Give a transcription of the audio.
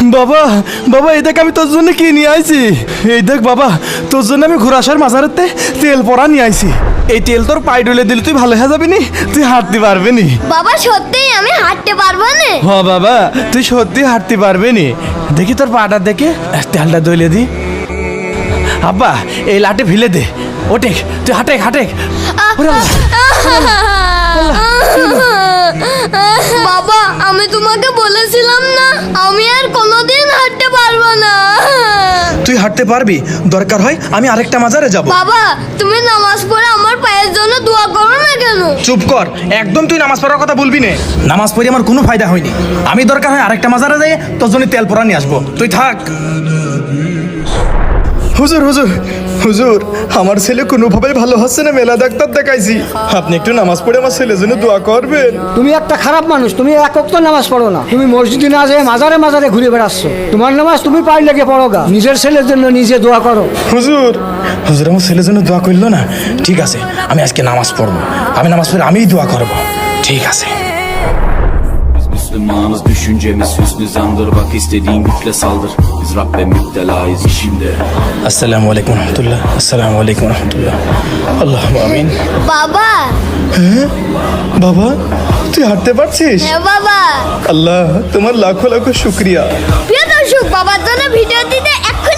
বাবা বাবা এই দেখ আমি তোর জন্য কি নিয়ে আইছি। এই দেখ বাবা তোর জন্য আমি ঘোরাসার মাজারেতে তেল পরা নিয়ে আইছি। এই তেল তোর পায়ে ডলে দিলে তুই ভালো হয়ে যাবি নি, তুই হাঁটতে পারবি নি। বাবা সত্যিই আমি হাঁটতে পারবো না? হ বাবা তুই সত্যি হাঁটতে পারবি নি। দেখি তোর পাটা দেখে তেলটা দইলে দি। আব্বা এই লাঠি ফেলে দে, ওঠে তুই হাঁটে হাঁটে। বাবা আমি তোমাকে বলেছিলাম না আমি আর কোনোদিন হাঁটতে পারবো না। তুই হাঁটতে পারবি, দরকার হয় আমি আরেকটা মাজারে যাব। বাবা তুমি নামাজ পড়ে আমার পায়ের জন্য দোয়া করো না কেন? চুপ কর, একদম তুই নামাজ পড়ার কথা বলবি না। নামাজ পড়ে আমার কোনো ফায়দা হয়নি। আমি দরকার হয় আরেকটা মাজারে যাই তোর জন্য তেল পরা নিয়ে আসবো, তুই থাক। হুজুর হুজুর হুজুর আমার ছেলে কোনোভাবেই ভালো হচ্ছে না, মেলা ডাক্তার দেখাইছি, আপনি একটু নামাজ পড়ে আমার ছেলের জন্য দোয়া করবেন। তুমি একটা খারাপ মানুষ, তুমি এক ওয়াক্ত নামাজ পড়ো না, তুমি মসজিদে না যেয়ে মাজারে মাজারে ঘুরে বেড়াচ্ছ। তোমার নামাজ তুমি পারলে গিয়ে পড়ো গা, নিজের ছেলের জন্য নিজে দোয়া করো। হুজুর হুজুর আমার ছেলের জন্য দোয়া করলো না, ঠিক আছে আমি আজকে namas পড়বো, আমি নামাজ পড়ে আমিই দোয়া করবো, ঠিক আছে। Müslümanız düşüncemiz hüsnü zandır. Bak istediğin güçle saldır. Biz Rabbe müptelayız işinde. আসসালামু আলাইকুম রহমতুল্লাহ, আসসালামু আলাইকুম রহমতুল্লাহ, আল্লাহ আমিন। বাবা বাবা তুই হাঁটতে পারছিস? হ্যাঁ বাবা। আল্লাহ তোমার লাখো লাখো শুক্রিয়া। প্রিয় দর্শক বাবার জন্য ভিডিও দিতে এক্ষুনি